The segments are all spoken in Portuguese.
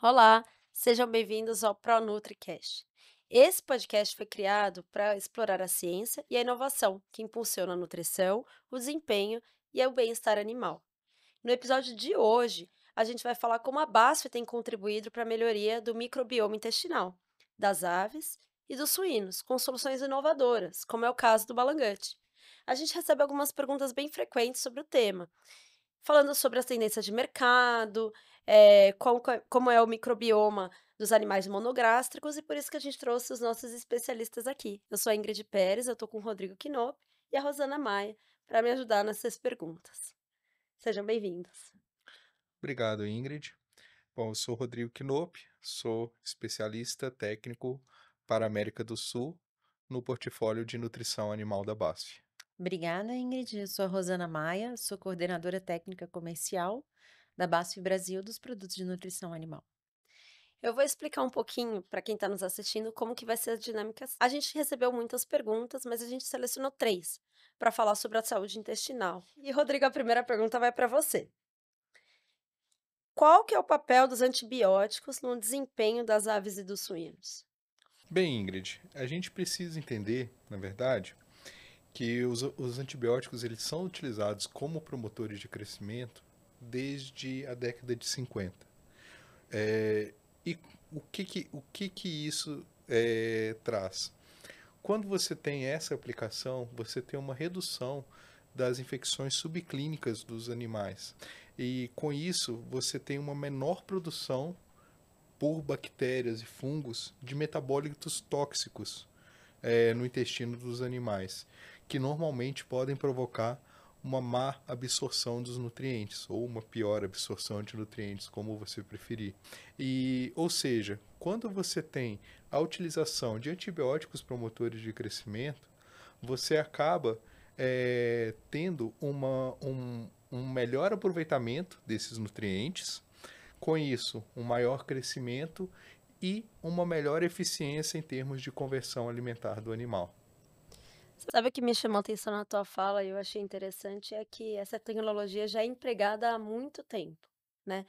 Olá, sejam bem-vindos ao ProNutriCast. Esse podcast foi criado para explorar a ciência e a inovação que impulsiona a nutrição, o desempenho e o bem-estar animal. No episódio de hoje, a gente vai falar como a BASF tem contribuído para a melhoria do microbioma intestinal, das aves e dos suínos, com soluções inovadoras, como é o caso do balangante. A gente recebe algumas perguntas bem frequentes sobre o tema, falando sobre as tendências de mercado, como é o microbioma dos animais monogástricos, e por isso que a gente trouxe os nossos especialistas aqui. Eu sou a Ingrid Pérez, eu estou com o Rodrigo Quinop e a Rosana Maia para me ajudar nessas perguntas. Sejam bem-vindos. Obrigado, Ingrid. Bom, eu sou Rodrigo Knop, sou especialista técnico para a América do Sul no portfólio de nutrição animal da BASF. Obrigada, Ingrid. Eu sou a Rosana Maia, sou coordenadora técnica comercial da BASF Brasil dos produtos de nutrição animal. Eu vou explicar um pouquinho para quem está nos assistindo como que vai ser a dinâmica. A gente recebeu muitas perguntas, mas a gente selecionou três para falar sobre a saúde intestinal. E, Rodrigo, a primeira pergunta vai para você. Qual que é o papel dos antibióticos no desempenho das aves e dos suínos? Bem, Ingrid, a gente precisa entender, na verdade, que os antibióticos eles são utilizados como promotores de crescimento desde a década de 50. E o que que isso traz? Quando você tem essa aplicação, você tem uma redução das infecções subclínicas dos animais. E com isso, você tem uma menor produção por bactérias e fungos de metabólitos tóxicos no intestino dos animais, que normalmente podem provocar uma má absorção dos nutrientes ou uma pior absorção de nutrientes, como você preferir. Ou seja, quando você tem a utilização de antibióticos promotores de crescimento, você acaba tendo um melhor aproveitamento desses nutrientes, com isso, um maior crescimento e uma melhor eficiência em termos de conversão alimentar do animal. Sabe o que me chamou a atenção na tua fala e eu achei interessante é que essa tecnologia já é empregada há muito tempo, né?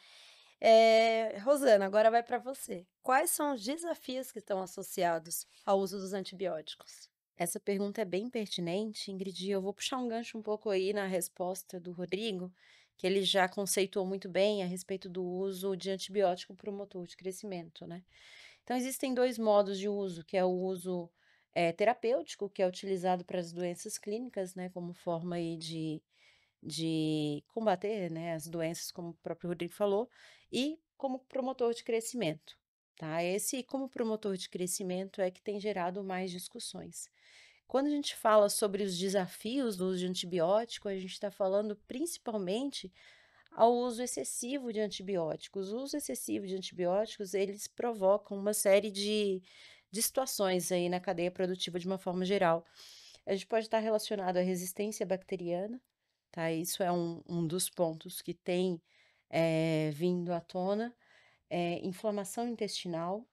Rosana, agora vai para você. Quais são os desafios que estão associados ao uso dos antibióticos? Essa pergunta é bem pertinente, Ingrid. E eu vou puxar um gancho um pouco aí na resposta do Rodrigo, que ele já conceituou muito bem a respeito do uso de antibiótico promotor de crescimento, né? Então, existem dois modos de uso, que é o uso terapêutico, que é utilizado para as doenças clínicas, né, como forma aí de combater, né, as doenças, como o próprio Rodrigo falou, e como promotor de crescimento, tá? Esse como promotor de crescimento é que tem gerado mais discussões. Quando a gente fala sobre os desafios do uso de antibiótico, a gente está falando principalmente ao uso excessivo de antibióticos. O uso excessivo de antibióticos, eles provocam uma série de situações aí na cadeia produtiva de uma forma geral. A gente pode estar relacionado à resistência bacteriana, tá? Isso é um dos pontos que tem vindo à tona. Inflamação intestinal,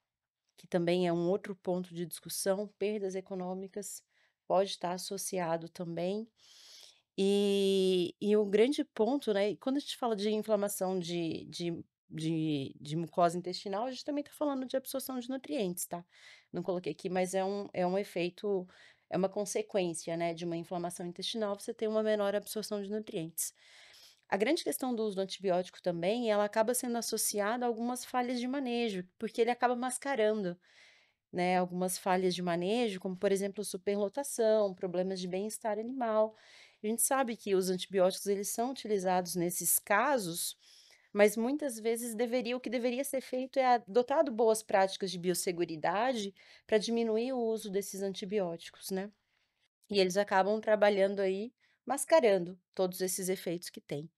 que também é um outro ponto de discussão, perdas econômicas, pode estar associado também. E o grande ponto, né, e quando a gente fala de inflamação de mucosa intestinal, a gente também está falando de absorção de nutrientes, tá? Não coloquei aqui, mas é um efeito, é uma consequência, né, de uma inflamação intestinal, você tem uma menor absorção de nutrientes. A grande questão do uso do antibiótico também, ela acaba sendo associada a algumas falhas de manejo, porque ele acaba mascarando, né, algumas falhas de manejo, como por exemplo, superlotação, problemas de bem-estar animal. A gente sabe que os antibióticos eles são utilizados nesses casos, mas muitas vezes o que deveria ser feito é adotado boas práticas de biosseguridade para diminuir o uso desses antibióticos, né? E eles acabam trabalhando aí, mascarando todos esses efeitos que tem.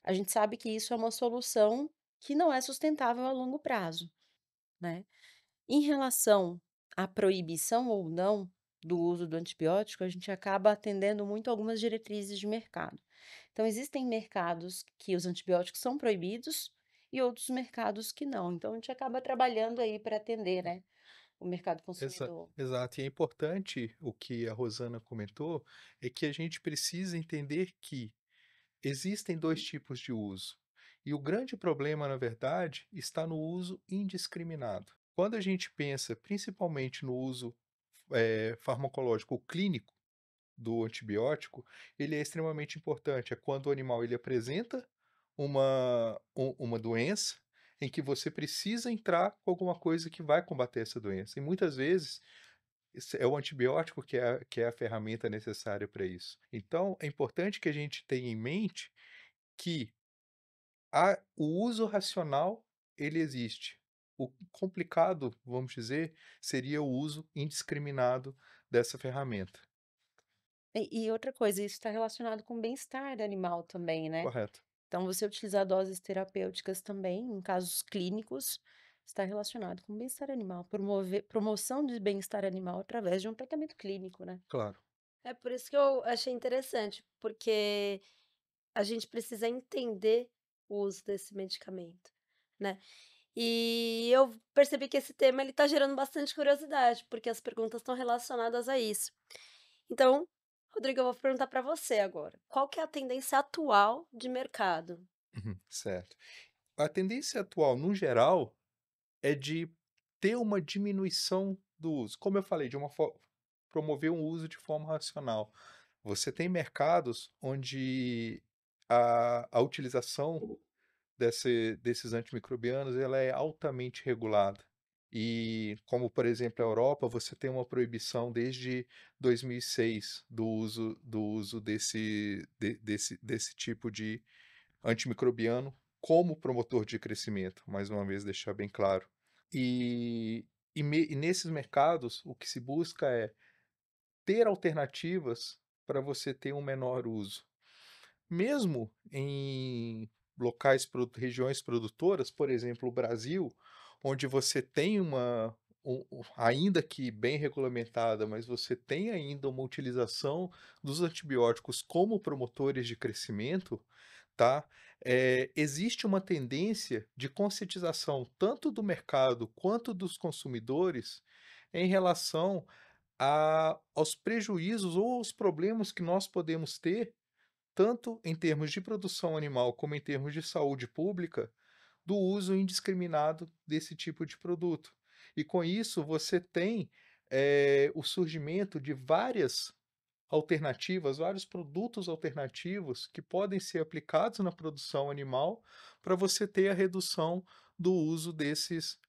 A gente sabe que isso é uma solução que não é sustentável a longo prazo, né? Em relação à proibição ou não do uso do antibiótico, a gente acaba atendendo muito algumas diretrizes de mercado. Então, existem mercados que os antibióticos são proibidos e outros mercados que não. Então, a gente acaba trabalhando aí para atender, né, o mercado consumidor. Exato, e é importante o que a Rosana comentou, é que a gente precisa entender que existem dois tipos de uso. E o grande problema, na verdade, está no uso indiscriminado. Quando a gente pensa principalmente no uso farmacológico clínico do antibiótico, ele é extremamente importante. É quando o animal ele apresenta uma doença em que você precisa entrar com alguma coisa que vai combater essa doença. E muitas vezes é o antibiótico que é a ferramenta necessária para isso. Então, é importante que a gente tenha em mente que o uso racional ele existe. O complicado, vamos dizer, seria o uso indiscriminado dessa ferramenta. E outra coisa, isso está relacionado com o bem-estar animal também, né. Correto. Então você utilizar doses terapêuticas também, em casos clínicos, está relacionado com o bem-estar animal, promoção de bem-estar animal através de um tratamento clínico, né. Claro. É por isso que eu achei interessante, porque a gente precisa entender o uso desse medicamento, né. E eu percebi que esse tema ele tá gerando bastante curiosidade, porque as perguntas estão relacionadas a isso. Então, Rodrigo, eu vou perguntar para você agora, qual que é a tendência atual de mercado? Uhum, certo. A tendência atual, no geral, é de ter uma diminuição do uso. Como eu falei, de uma promover um uso de forma racional. Você tem mercados onde a utilização desses antimicrobianos ela é altamente regulada. E como, por exemplo, a Europa, você tem uma proibição desde 2006 do uso desse tipo de antimicrobiano como promotor de crescimento, mais uma vez deixar bem claro. E e nesses mercados, o que se busca é ter alternativas para você ter um menor uso. Mesmo em regiões produtoras, por exemplo, o Brasil, onde você tem ainda que bem regulamentada, mas você tem ainda uma utilização dos antibióticos como promotores de crescimento, tá? Existe uma tendência de conscientização tanto do mercado quanto dos consumidores em relação aos prejuízos ou aos problemas que nós podemos ter tanto em termos de produção animal como em termos de saúde pública, do uso indiscriminado desse tipo de produto. E com isso você tem, o surgimento de várias alternativas, vários produtos alternativos que podem ser aplicados na produção animal, para você ter a redução do uso desses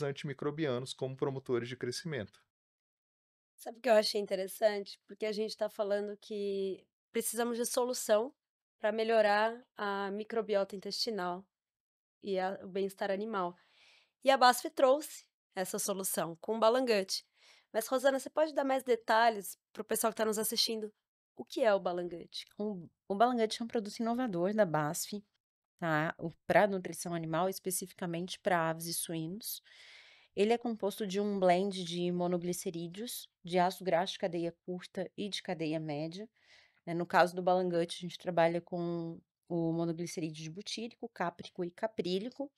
antimicrobianos como promotores de crescimento. Sabe o que eu achei interessante? Porque a gente está falando que precisamos de solução para melhorar a microbiota intestinal e o bem-estar animal. E a BASF trouxe essa solução com o Balangante. Mas, Rosana, você pode dar mais detalhes para o pessoal que está nos assistindo? O que é o Balangante? O Balangate é um produto inovador da BASF, tá, para nutrição animal, especificamente para aves e suínos. Ele é composto de um blend de monoglicerídeos, de ácido graxo de cadeia curta e de cadeia média, né. No caso do Balangate, a gente trabalha com o monoglicerídeo de butírico, cáprico e caprílico.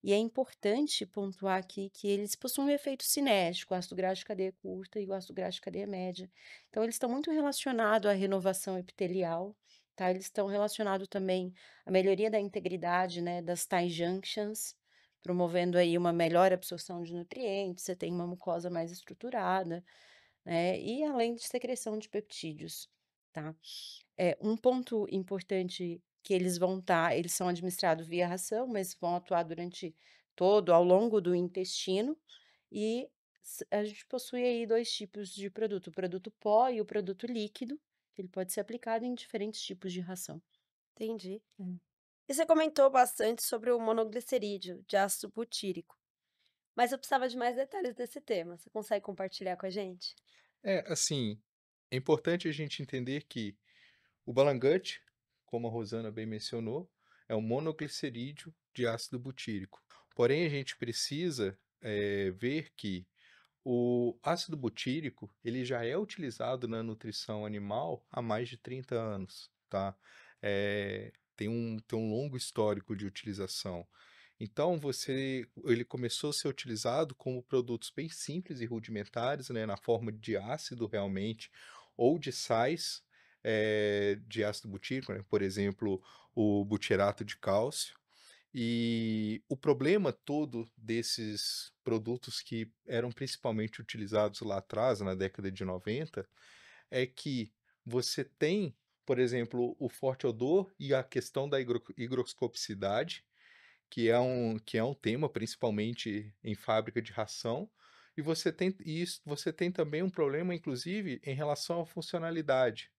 E é importante pontuar aqui que eles possuem um efeito cinético, o ácido graxo de cadeia curta e o ácido graxo de cadeia média. Então, eles estão muito relacionados à renovação epitelial, tá? Eles estão relacionados também à melhoria da integridade, né, das tight junctions, promovendo aí uma melhor absorção de nutrientes, você tem uma mucosa mais estruturada, né? E além de secreção de peptídeos, tá? Um ponto importante que eles são administrados via ração, mas vão atuar durante ao longo do intestino, e a gente possui aí 2 tipos de produto, o produto pó e o produto líquido, que ele pode ser aplicado em diferentes tipos de ração. Entendi. Hum. E você comentou bastante sobre o monoglicerídeo de ácido butírico, mas eu precisava de mais detalhes desse tema. Você consegue compartilhar com a gente? Assim, é importante a gente entender que o Balangate, como a Rosana bem mencionou, é um monoglicerídeo de ácido butírico. Porém, a gente precisa, ver que o ácido butírico, ele já é utilizado na nutrição animal há mais de 30 anos, tá? Tem um longo histórico de utilização. Então ele começou a ser utilizado como produtos bem simples e rudimentares, né, na forma de ácido realmente, ou de sais, de ácido butírico, né? Por exemplo, o butirato de cálcio. E o problema todo desses produtos que eram principalmente utilizados lá atrás, na década de 90, é que você tem, por exemplo, o forte odor e a questão da higroscopicidade, que é um tema principalmente em fábrica de ração, e você tem também um problema, inclusive, em relação à funcionalidade.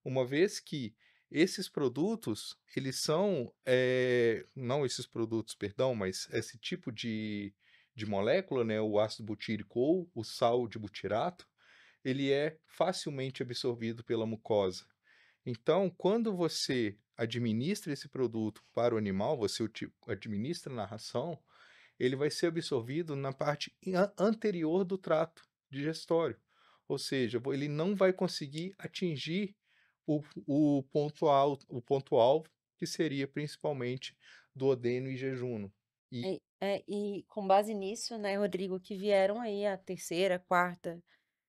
Uma vez que esses produtos, eles são, não esses produtos, perdão, mas esse tipo de molécula, né, o ácido butírico ou o sal de butirato, ele é facilmente absorvido pela mucosa. Então, quando você administra esse produto para o animal, você administra na ração, ele vai ser absorvido na parte anterior do trato digestório. Ou seja, ele não vai conseguir atingir o ponto alvo, que seria principalmente duodeno e jejuno. E E com base nisso, né, Rodrigo, que vieram aí a terceira, quarta,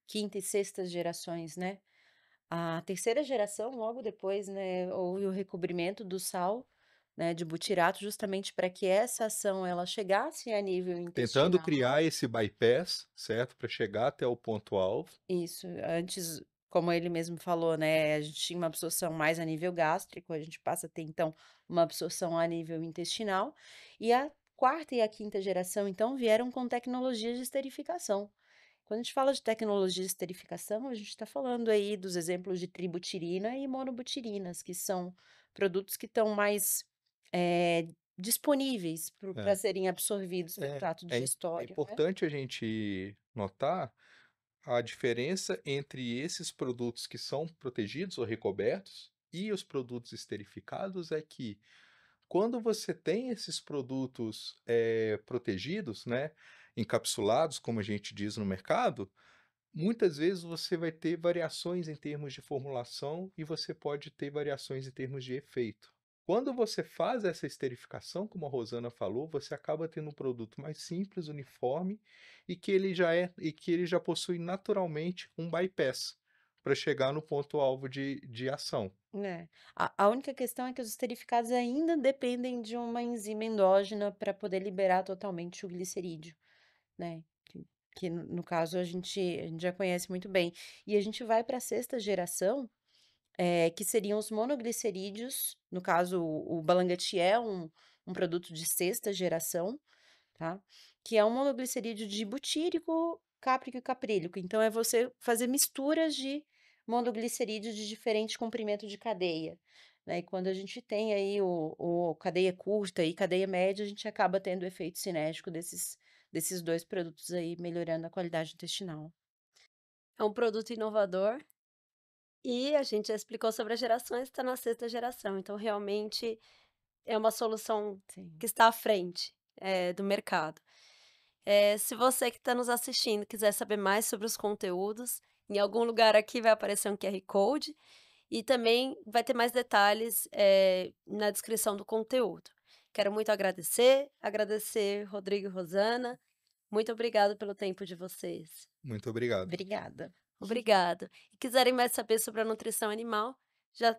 quinta e sexta gerações, né? A terceira geração, logo depois, né, houve o recobrimento do sal, né, de butirato, justamente para que essa ação ela chegasse a nível tentando intestinal. criar esse bypass, certo? Para chegar até o ponto-alvo. Isso, antes, como ele mesmo falou, né, a gente tinha uma absorção mais a nível gástrico, a gente passa a ter então uma absorção a nível intestinal, e a quarta e a quinta geração, então, vieram com tecnologias de esterificação. Quando a gente fala de tecnologia de esterificação, a gente está falando aí dos exemplos de tributirina e monobutirinas, que são produtos que estão mais disponíveis para É, serem absorvidos pelo trato é digestório, né? importante a gente notar a diferença entre esses produtos que são protegidos ou recobertos e os produtos esterificados é que quando você tem esses produtos protegidos, né, encapsulados, como a gente diz no mercado, muitas vezes você vai ter variações em termos de formulação e você pode ter variações em termos de efeito. Quando você faz essa esterificação, como a Rosana falou, você acaba tendo um produto mais simples, uniforme e que ele já possui naturalmente um bypass para chegar no ponto-alvo de ação. É. A única questão é que os esterificados ainda dependem de uma enzima endógena para poder liberar totalmente o glicerídeo, né? Que no caso a gente já conhece muito bem. E a gente vai para a sexta geração, que seriam os monoglicerídeos, no caso o Balangati é um produto de sexta geração, tá? Que é um monoglicerídeo de butírico, cáprico e caprílico. Então é você fazer misturas de monoglicerídeos de diferente comprimento de cadeia, né? E quando a gente tem aí o cadeia curta e cadeia média, a gente acaba tendo o efeito cinético desses dois produtos aí, melhorando a qualidade intestinal. É um produto inovador e a gente já explicou sobre as gerações, está na sexta geração, então realmente é uma solução Sim. que está à frente, do mercado. Se você que está nos assistindo quiser saber mais sobre os conteúdos, em algum lugar aqui vai aparecer um QR Code e também vai ter mais detalhes, na descrição do conteúdo. Quero muito agradecer Rodrigo e Rosana. Muito obrigada pelo tempo de vocês. Muito obrigado. Obrigada. Obrigada. E quiserem mais saber sobre a nutrição animal, já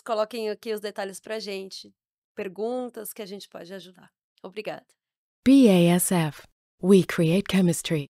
coloquem aqui os detalhes pra gente, perguntas que a gente pode ajudar. Obrigada. BASF. We create chemistry.